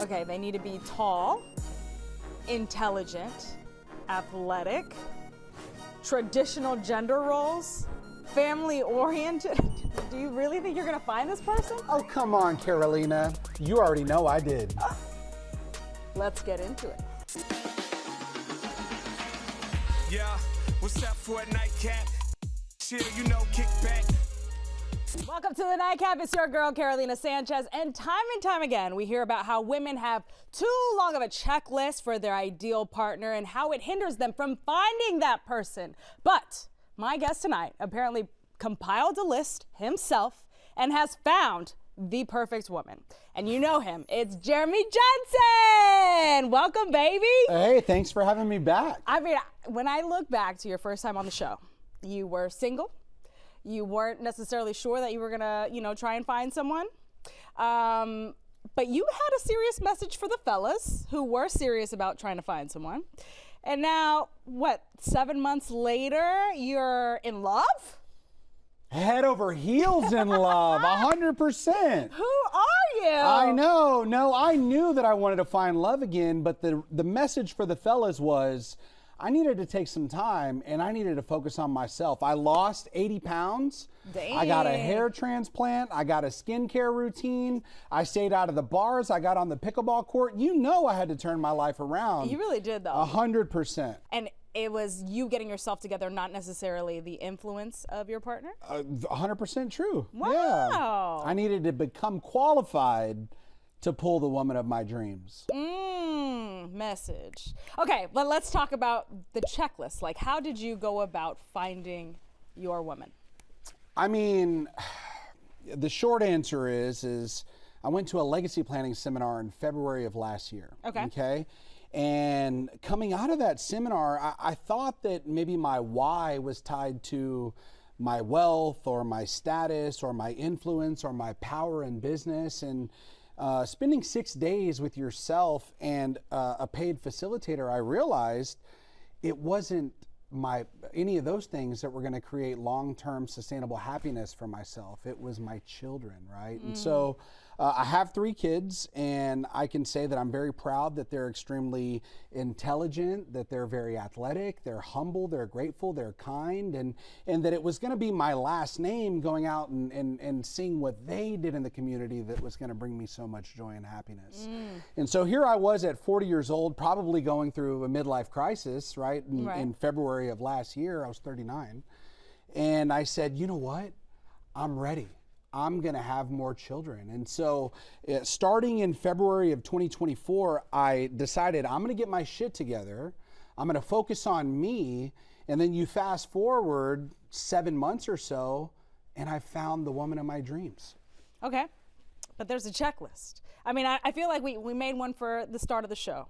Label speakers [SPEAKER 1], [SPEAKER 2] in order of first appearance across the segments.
[SPEAKER 1] Okay, they need to be tall, intelligent, athletic, traditional gender roles, family oriented. Do you really think you're gonna find this person?
[SPEAKER 2] Oh, come on, Carolina. You already know I did.
[SPEAKER 1] Let's get into it.
[SPEAKER 3] Yeah, what's up for a nightcap? Chill, you know, kick back.
[SPEAKER 1] Welcome to the Nightcap. It's your girl, Carolina Sanchez. And time again, we hear about how women have too long of a checklist for their ideal partner and how it hinders them from finding that person. But my guest tonight apparently compiled a list himself and has found the perfect woman. And you know him. It's Jeremy Jensen. Welcome, baby.
[SPEAKER 2] Hey, thanks for having me back.
[SPEAKER 1] I mean, when I look back to your first time on the show, you were single. You weren't necessarily sure that you were gonna, try and find someone. But you had a serious message for the fellas who were serious about trying to find someone. And now, 7 months later, you're in love?
[SPEAKER 2] Head over heels in love, 100%.
[SPEAKER 1] Who are you?
[SPEAKER 2] I know. No, I knew that I wanted to find love again, but the message for the fellas was I needed to take some time and I needed to focus on myself. I lost 80 pounds.
[SPEAKER 1] Dang.
[SPEAKER 2] I got a hair transplant. I got a skincare routine. I stayed out of the bars. I got on the pickleball court. You know I had to turn my life around.
[SPEAKER 1] You really did, though.
[SPEAKER 2] 100%.
[SPEAKER 1] And it was you getting yourself together, not necessarily the influence of your partner?
[SPEAKER 2] 100% true.
[SPEAKER 1] Wow.
[SPEAKER 2] Yeah. I needed to become qualified to pull the woman of my dreams.
[SPEAKER 1] Message. Okay, but let's talk about the checklist. Like, how did you go about finding your woman?
[SPEAKER 2] I mean, the short answer is I went to a legacy planning seminar in February of last year. Okay. And coming out of that seminar, I thought that maybe my why was tied to my wealth or my status or my influence or my power in business. And spending 6 days with yourself and a paid facilitator, I realized it wasn't any of those things that were going to create long-term sustainable happiness for myself. It was my children, right? And so I have 3 kids, and I can say that I'm very proud that they're extremely intelligent, that they're very athletic, they're humble, they're grateful, they're kind, and that it was going to be my last name going out and seeing what they did in the community that was going to bring me so much joy and happiness. And so here I was at 40 years old, probably going through a midlife crisis, right? In February of last year, I was 39. And I said, you know what? I'm ready. I'm going to have more children. And so starting in February of 2024, I decided I'm going to get my shit together. I'm going to focus on me. And then you fast forward 7 months or so, and I found the woman of my dreams.
[SPEAKER 1] Okay, but there's a checklist. I mean, I feel like we made one for the start of the show.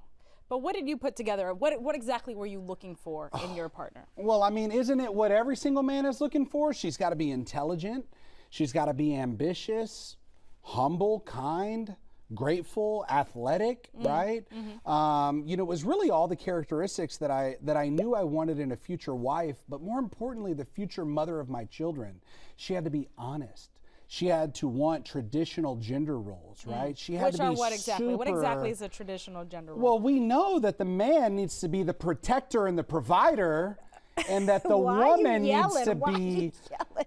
[SPEAKER 1] But what did you put together? What exactly were you looking for in your partner?
[SPEAKER 2] Well, I mean, isn't it what every single man is looking for? She's got to be intelligent. She's got to be ambitious, humble, kind, grateful, athletic, right? It was really all the characteristics that I knew I wanted in a future wife, but more importantly, the future mother of my children. She had to be honest. She had to want traditional gender roles, right? She had to be
[SPEAKER 1] what exactly? What exactly is a traditional gender role?
[SPEAKER 2] Well, we know that the man needs to be the protector and the provider, and that the woman needs to be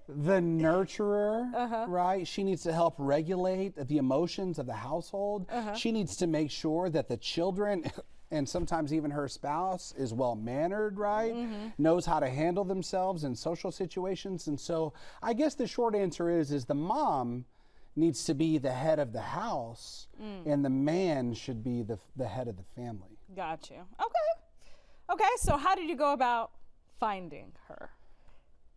[SPEAKER 2] the nurturer, right? She needs to help regulate the emotions of the household. She needs to make sure that the children and sometimes even her spouse is well-mannered, right? Knows how to handle themselves in social situations. And so I guess the short answer is the mom needs to be the head of the house and the man should be the head of the family.
[SPEAKER 1] Got you. Okay, so how did you go about finding her?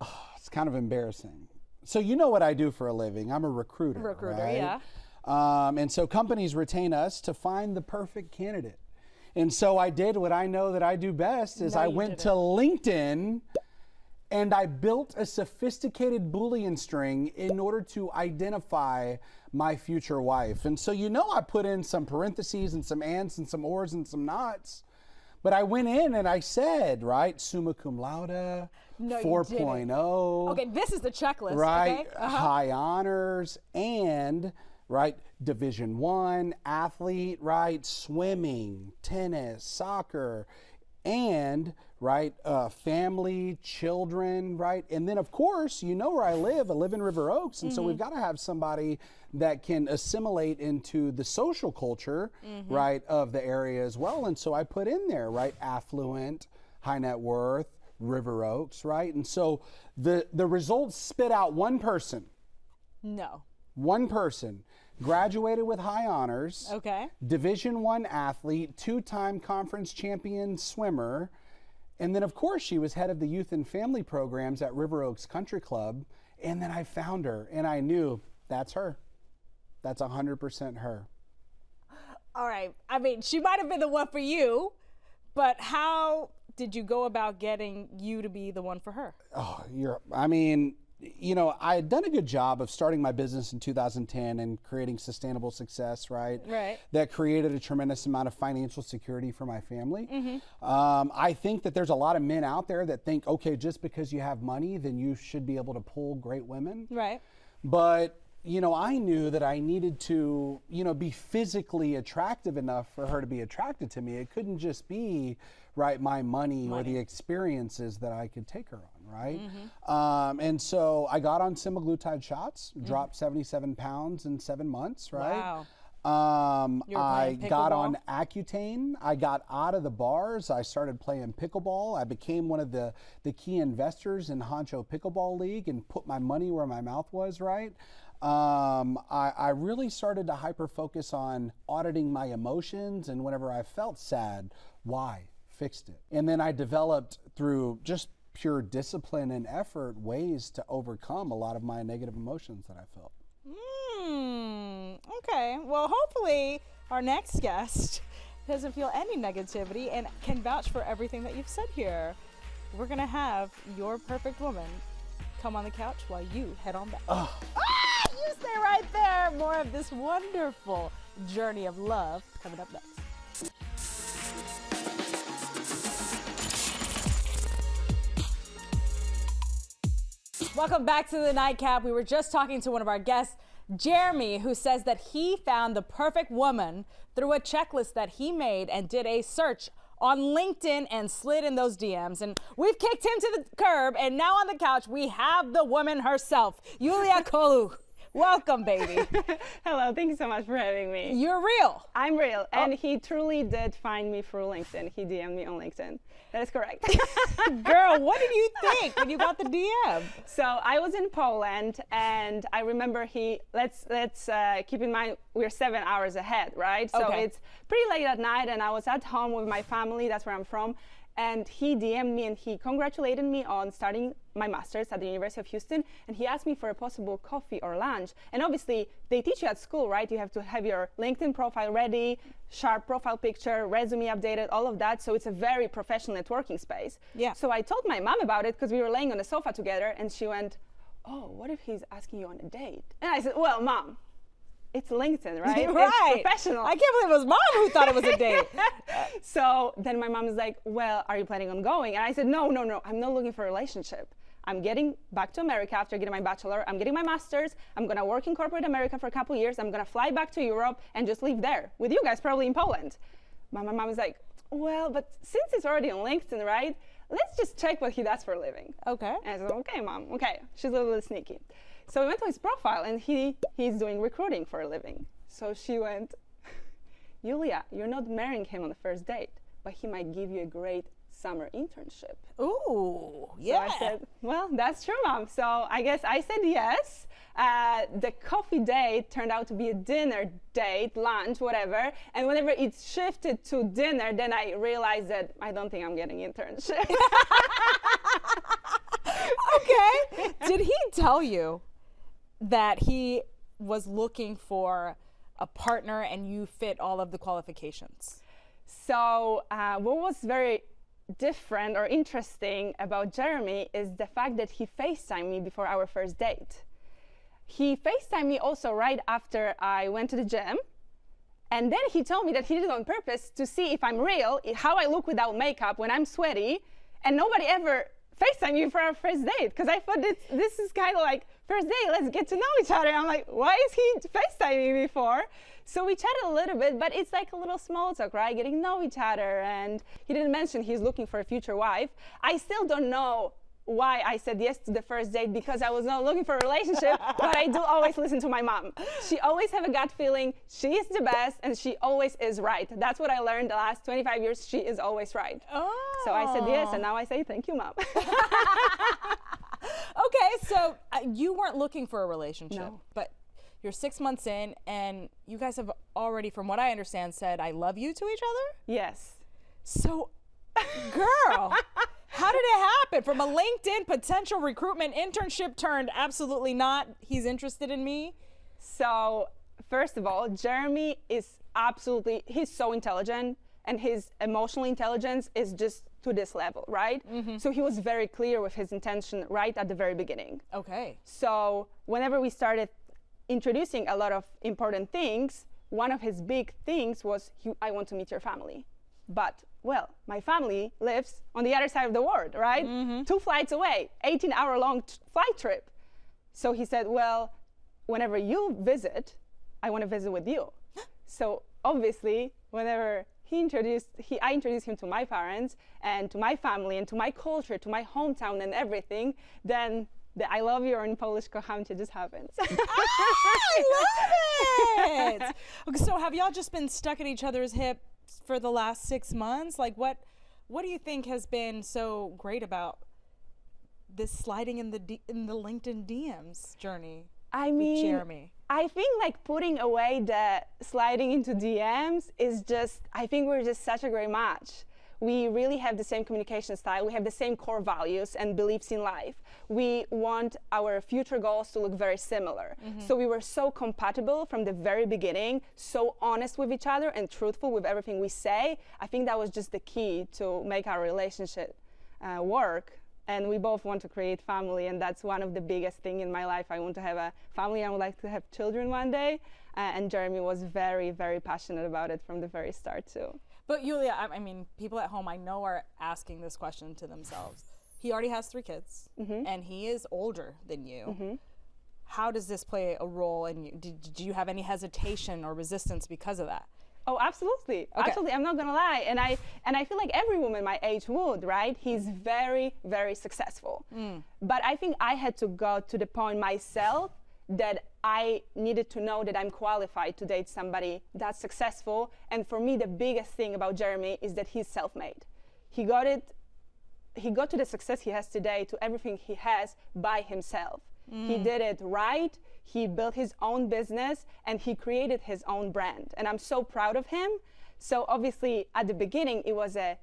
[SPEAKER 2] Oh, it's kind of embarrassing. So you know what I do for a living. I'm a recruiter. Right?
[SPEAKER 1] Yeah.
[SPEAKER 2] And so companies retain us to find the perfect candidate. And so I did what I know that I do best is I went to LinkedIn and I built a sophisticated Boolean string in order to identify my future wife. And so I put in some parentheses and some ands and some ors and some nots. But I went in and I said, right, summa cum laude,
[SPEAKER 1] No,
[SPEAKER 2] 4.0.
[SPEAKER 1] Okay, this is the checklist.
[SPEAKER 2] Right,
[SPEAKER 1] Okay?
[SPEAKER 2] high honors, and right? Division I athlete, right? Swimming, tennis, soccer, and right, family, children, right? And then of course, you know where I live in River Oaks. And so we've got to have somebody that can assimilate into the social culture, right, of the area as well. And so I put in there, right, affluent, high net worth, River Oaks, right? And so the results spit out one person.
[SPEAKER 1] No.
[SPEAKER 2] One person. Graduated with high honors.
[SPEAKER 1] Okay.
[SPEAKER 2] Division I athlete, 2-time conference champion swimmer. And then of course she was head of the youth and family programs at River Oaks Country Club. And then I found her and I knew that's her. That's 100% her.
[SPEAKER 1] All right. I mean, she might have been the one for you, but how did you go about getting you to be the one for her?
[SPEAKER 2] Oh, I had done a good job of starting my business in 2010 and creating sustainable success, right?
[SPEAKER 1] Right.
[SPEAKER 2] That created a tremendous amount of financial security for my family. I think that there's a lot of men out there that think, okay, just because you have money, then you should be able to pull great women.
[SPEAKER 1] Right.
[SPEAKER 2] But I knew that I needed to, be physically attractive enough for her to be attracted to me. It couldn't just be, right, my money or the experiences that I could take her on, right? And so I got on semaglutide shots, dropped 77 pounds in 7 months, right?
[SPEAKER 1] Wow.
[SPEAKER 2] I got on Accutane. I got out of the bars. I started playing pickleball. I became one of the key investors in Honcho Pickleball League and put my money where my mouth was, right? I really started to hyper focus on auditing my emotions, and whenever I felt sad, why? Fixed it. And then I developed, through just pure discipline and effort, ways to overcome a lot of my negative emotions that I felt.
[SPEAKER 1] Okay. Well, hopefully our next guest doesn't feel any negativity and can vouch for everything that you've said here. We're going to have your perfect woman come on the couch while you head on back. You stay right there. More of this wonderful journey of love coming up next. Welcome back to the Nightcap. We were just talking to one of our guests, Jeremy, who says that he found the perfect woman through a checklist that he made and did a search on LinkedIn and slid in those DMs. And we've kicked him to the curb, and now on the couch we have the woman herself, Yulia Kolu. Welcome, baby.
[SPEAKER 4] Hello, thank you so much for having me.
[SPEAKER 1] You're real.
[SPEAKER 4] I'm real, and he truly did find me through LinkedIn. He DM'd me on LinkedIn. That is correct.
[SPEAKER 1] Girl, what did you think when you got the DM?
[SPEAKER 4] So I was in Poland, and I remember let's keep in mind we're 7 hours ahead, right? So it's pretty late at night, and I was at home with my family. That's where I'm from. And he DM'd me and he congratulated me on starting my master's at the University of Houston. And he asked me for a possible coffee or lunch. And obviously, they teach you at school, right? You have to have your LinkedIn profile ready, sharp profile picture, resume updated, all of that. So it's a very professional networking space. Yeah. So I told my mom about it because we were laying on the sofa together. And she went, "Oh, what if he's asking you on a date?" And I said, "Well, Mom, it's LinkedIn, right?
[SPEAKER 1] Right.
[SPEAKER 4] It's professional."
[SPEAKER 1] I can't believe it was Mom who thought it was a date.
[SPEAKER 4] So then my mom is like, "Well, are you planning on going?" And I said, No, I'm not looking for a relationship. I'm getting back to America after getting my bachelor. I'm getting my master's. I'm going to work in corporate America for a couple years. I'm going to fly back to Europe and just live there with you guys, probably in Poland. My mom is like, "Well, but since it's already on LinkedIn, right? Let's just check what he does for a living."
[SPEAKER 1] Okay.
[SPEAKER 4] And I said, "Okay, Mom, okay." She's a little sneaky. So we went to his profile, and he's doing recruiting for a living. So she went, "Yulia, you're not marrying him on the first date, but he might give you a great summer internship."
[SPEAKER 1] Ooh, yeah.
[SPEAKER 4] So I said, "Well, that's true, Mom." So I guess I said yes. The coffee date turned out to be a dinner date, lunch, whatever. And whenever it shifted to dinner, then I realized that I don't think I'm getting internship.
[SPEAKER 1] Okay. Did he tell you that he was looking for a partner and you fit all of the qualifications?
[SPEAKER 4] So what was very different or interesting about Jeremy is the fact that he FaceTimed me before our first date. He FaceTimed me also right after I went to the gym. And then he told me that he did it on purpose to see if I'm real, how I look without makeup when I'm sweaty. And nobody ever FaceTime you for our first date, because I thought this is kind of like first day, let's get to know each other. I'm like, why is he FaceTiming me for? So we chatted a little bit, but it's like a little small talk, right? Getting to know each other. And he didn't mention he's looking for a future wife. I still don't know why I said yes to the first date, because I was not looking for a relationship, but I do always listen to my mom. She always have a gut feeling. She is the best, and she always is right. That's what I learned the last 25 years. She is always right.
[SPEAKER 1] Oh.
[SPEAKER 4] So I said yes, and now I say thank you, Mom.
[SPEAKER 1] Okay, so you weren't looking for a relationship,
[SPEAKER 4] No.
[SPEAKER 1] but you're 6 months in, and you guys have already, from what I understand, said I love you to each other?
[SPEAKER 4] Yes.
[SPEAKER 1] So, girl, how did it happen? From a LinkedIn potential recruitment internship turned absolutely not, he's interested in me?
[SPEAKER 4] So, first of all, Jeremy is absolutely, he's so intelligent, and his emotional intelligence is just to this level, right? Mm-hmm. So he was very clear with his intention right at the very beginning.
[SPEAKER 1] Okay.
[SPEAKER 4] So whenever we started introducing a lot of important things, one of his big things was, I want to meet your family. But, well, my family lives on the other side of the world, right? Mm-hmm. 2 flights away, 18-hour-long flight trip. So he said, well, whenever you visit, I want to visit with you. So obviously, whenever I introduced him to my parents and to my family and to my culture, to my hometown and everything, then the I love you, or in Polish kocham cię, just happens.
[SPEAKER 1] I love it! Okay, so have y'all just been stuck at each other's hips for the last 6 months? Like, what do you think has been so great about this sliding in the LinkedIn DMs journey?
[SPEAKER 4] I mean,
[SPEAKER 1] with Jeremy?
[SPEAKER 4] I think like putting away the sliding into DMs is just, I think we're just such a great match. We really have the same communication style. We have the same core values and beliefs in life. We want our future goals to look very similar. Mm-hmm. So we were so compatible from the very beginning, so honest with each other and truthful with everything we say. I think that was just the key to make our relationship work. And we both want to create family, and that's one of the biggest things in my life. I want to have a family. I would like to have children one day. And Jeremy was very, very passionate about it from the very start, too.
[SPEAKER 1] But Yulia, I mean, people at home I know are asking this question to themselves. He already has 3 kids, mm-hmm. and he is older than you. Mm-hmm. How does this play a role in you? Did you have any hesitation or resistance because of that?
[SPEAKER 4] Oh, absolutely. Okay. Absolutely. I'm not going to lie. And I feel like every woman my age would, right? He's very, very successful. Mm. But I think I had to go to the point myself that I needed to know that I'm qualified to date somebody that's successful. And for me, the biggest thing about Jeremy is that he's self-made. He got to the success he has today, to everything he has by himself. Mm. He did it right. He built his own business and he created his own brand. And I'm so proud of him. So obviously at the beginning, it was a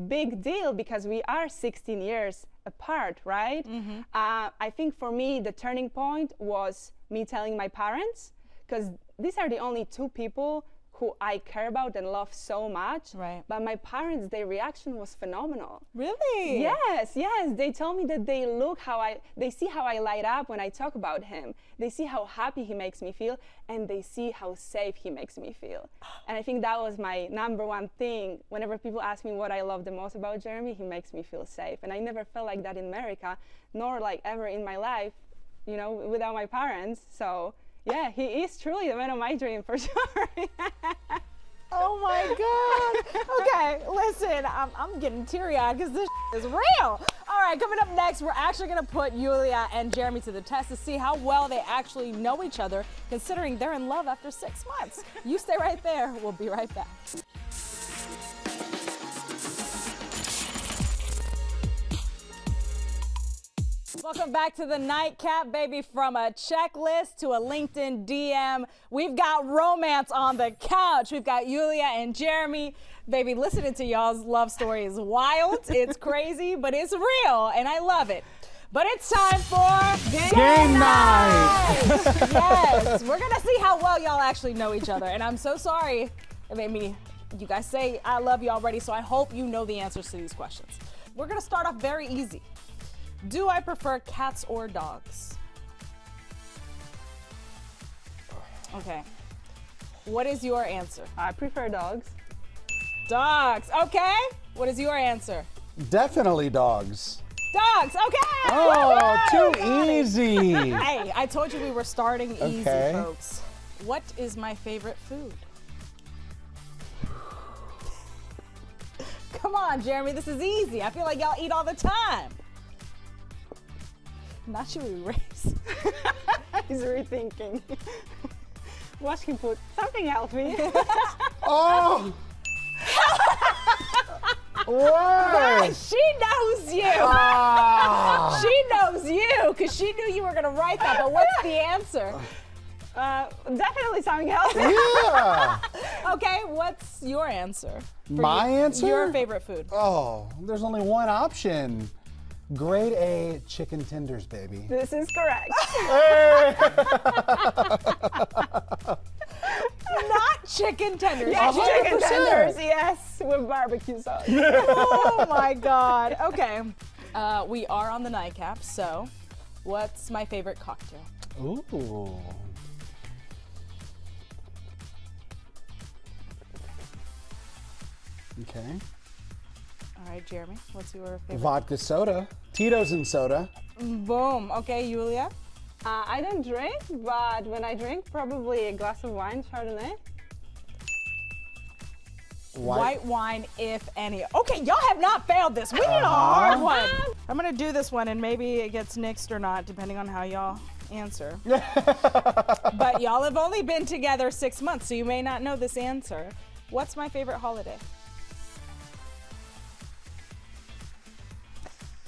[SPEAKER 4] big deal because we are 16 years apart, right? Mm-hmm. I think for me, the turning point was me telling my parents, because these are the only 2 people who I care about and love so much. Right. But my parents, their reaction was phenomenal.
[SPEAKER 1] Really?
[SPEAKER 4] Yes. They told me that they see how I light up when I talk about him. They see how happy he makes me feel, and they see how safe he makes me feel. And I think that was my number one thing. Whenever people ask me what I love the most about Jeremy, he makes me feel safe. And I never felt like that in America, nor like ever in my life, without my parents. So yeah, he is truly the man of my dream, for sure.
[SPEAKER 1] Oh my God. Okay, listen, I'm getting teary-eyed because this is real. All right, coming up next, we're actually going to put Yulia and Jeremy to the test to see how well they actually know each other, considering they're in love after 6 months. You stay right there. We'll be right back. Welcome back to the Nightcap, baby. From a checklist to a LinkedIn DM, we've got romance on the couch. We've got Yulia and Jeremy. Baby, listening to y'all's love story is wild. It's crazy, but it's real, and I love it. But it's time for
[SPEAKER 2] Game Night!
[SPEAKER 1] Yes, we're going to see how well y'all actually know each other, and I'm so sorry. You guys say I love you already, so I hope you know the answers to these questions. We're going to start off very easy. Do I prefer cats or dogs? Okay. What is your answer?
[SPEAKER 4] I prefer dogs.
[SPEAKER 1] Dogs. Okay. What is your answer?
[SPEAKER 2] Definitely dogs.
[SPEAKER 1] Dogs, okay!
[SPEAKER 2] Oh, too
[SPEAKER 1] Got it.
[SPEAKER 2] easy.
[SPEAKER 1] Hey, I told you we were starting easy,
[SPEAKER 2] Okay.
[SPEAKER 1] folks. What is my favorite food? Come on, Jeremy, this is easy. I feel like y'all eat all the time. Not should we race?
[SPEAKER 4] He's rethinking. Watch him put something healthy.
[SPEAKER 2] Oh! What?
[SPEAKER 1] She knows you.
[SPEAKER 2] Ah.
[SPEAKER 1] She knows you because she knew you were going to write that. But what's the answer?
[SPEAKER 4] Definitely something healthy.
[SPEAKER 2] Yeah.
[SPEAKER 1] Okay, what's your answer? for
[SPEAKER 2] My answer?
[SPEAKER 1] Your favorite food.
[SPEAKER 2] Oh, there's only one option. Grade A chicken tenders, baby.
[SPEAKER 4] This is correct.
[SPEAKER 1] Not chicken tenders.
[SPEAKER 4] Yes,
[SPEAKER 2] 100%.
[SPEAKER 4] chicken tenders. Yes, with barbecue sauce.
[SPEAKER 1] Oh my God. Okay. We are on the Nightcap, so what's my favorite cocktail?
[SPEAKER 2] Ooh. Okay.
[SPEAKER 1] All right, Jeremy, what's your favorite?
[SPEAKER 2] Vodka soda. Tito's and soda.
[SPEAKER 1] Boom. Okay, Julia.
[SPEAKER 4] I don't drink, but when I drink, probably a glass of wine, Chardonnay.
[SPEAKER 1] White wine, if any. Okay, y'all have not failed this. We need a hard one. I'm gonna do this one, and maybe it gets nixed or not, depending on how y'all answer. But y'all have only been together 6 months, so you may not know this answer. What's my favorite holiday?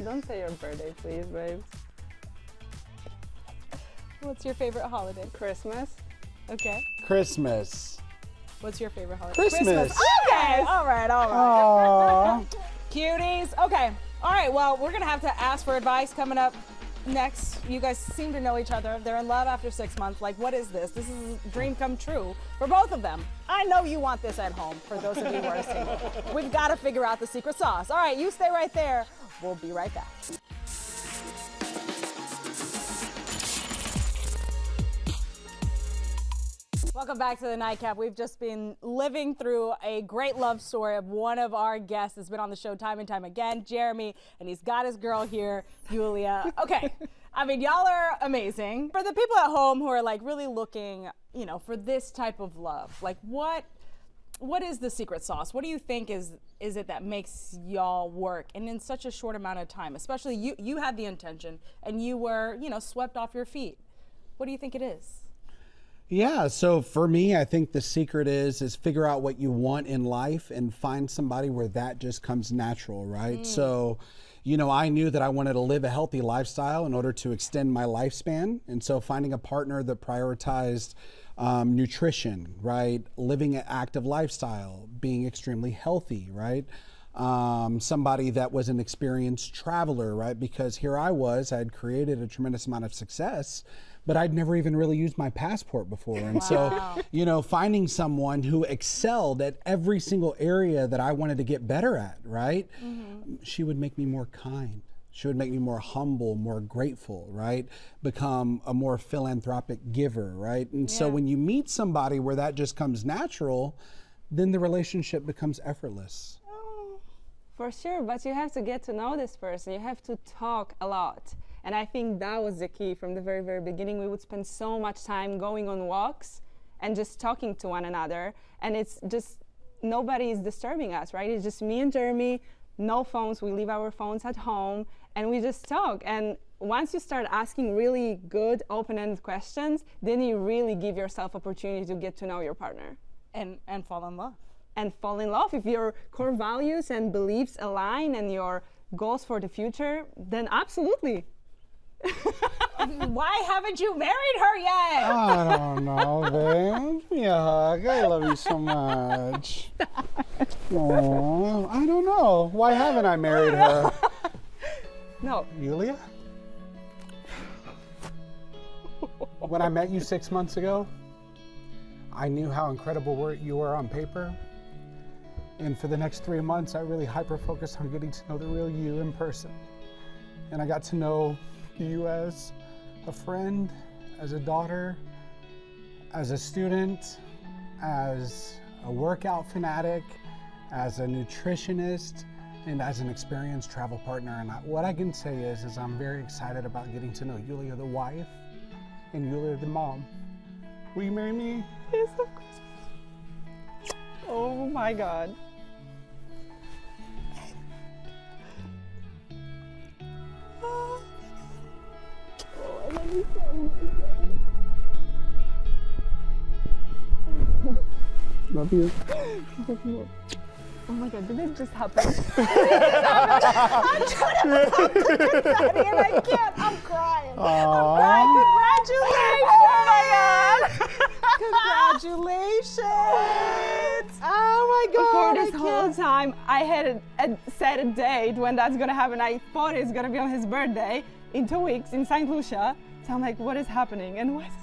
[SPEAKER 4] Don't say your birthday, please, babes.
[SPEAKER 1] What's your favorite holiday?
[SPEAKER 4] Christmas.
[SPEAKER 1] Okay.
[SPEAKER 2] Christmas.
[SPEAKER 1] What's your favorite holiday?
[SPEAKER 2] Christmas.
[SPEAKER 1] Okay. All right.
[SPEAKER 2] Aww.
[SPEAKER 1] Cuties. Okay. All right. Well, we're gonna have to ask for advice coming up next. You guys seem to know each other. They're in love after 6 months. Like, what is this? This is a dream come true for both of them. I know you want this at home. For those of you who are single, we've got to figure out the secret sauce. All right. You stay right there. We'll be right back. Welcome back to the Nightcap. We've just been living through a great love story of one of our guests that's been on the show time and time again, Jeremy, and he's got his girl here, Julia. Okay, I mean, y'all are amazing. For the people at home who are like really looking, you know, for this type of love, like what is the secret sauce? What do you think is it that makes y'all work and in such a short amount of time? Especially you had the intention and you were, you know, swept off your feet. What do you think it is?
[SPEAKER 2] Yeah, so for me, I think the secret is figure out what you want in life and find somebody where that just comes natural, right? So, you know, I knew that I wanted to live a healthy lifestyle in order to extend my lifespan. And so finding a partner that prioritized nutrition, right? Living an active lifestyle, being extremely healthy, right? Somebody that was an experienced traveler, right? Because here I had created a tremendous amount of success, but I'd never even really used my passport before. And so, you know, finding someone who excelled at every single area that I wanted to get better at, right? She would make me more kind. She would make me more humble, more grateful, right? Become a more philanthropic giver, right? And so when you meet somebody where that just comes natural, then the relationship becomes effortless.
[SPEAKER 4] For sure, but you have to get to know this person. You have to talk a lot. And I think that was the key from the very, very beginning. We would spend so much time going on walks and just talking to one another. And it's just, nobody is disturbing us, right? It's just me and Jeremy, no phones. We leave our phones at home and we just talk. And once you start asking really good, open-ended questions, then you really give yourself opportunity to get to know your partner.
[SPEAKER 1] And fall in love.
[SPEAKER 4] And fall in love. If your core values and beliefs align and your goals for the future, then absolutely.
[SPEAKER 1] Why haven't you married her yet?
[SPEAKER 2] I don't know, babe. Give me a hug. I love you so much. Aww, I don't know. Why haven't I married her?
[SPEAKER 4] No.
[SPEAKER 2] Julia? When I met you 6 months ago, I knew how incredible you were on paper. And for the next 3 months, I really hyper-focused on getting to know the real you in person. And I got to know you as a friend, as a daughter, as a student, as a workout fanatic, as a nutritionist, and as an experienced travel partner. And what I can say is I'm very excited about getting to know Yulia the wife and Yulia the mom. Will you marry me?
[SPEAKER 4] Yes, of course. Oh my God. Oh, I love you so much.
[SPEAKER 2] Love you.
[SPEAKER 4] Love you. Oh my God, did it just happen?
[SPEAKER 1] I'm trying to pop the confetti and I can't. I'm crying. I'm crying. Congratulations. Congratulations. Oh my God.
[SPEAKER 4] For this whole time, I had set a date when that's gonna happen. I thought it's gonna be on his birthday in 2 weeks in St. Lucia. So I'm like, what is happening? And what is this?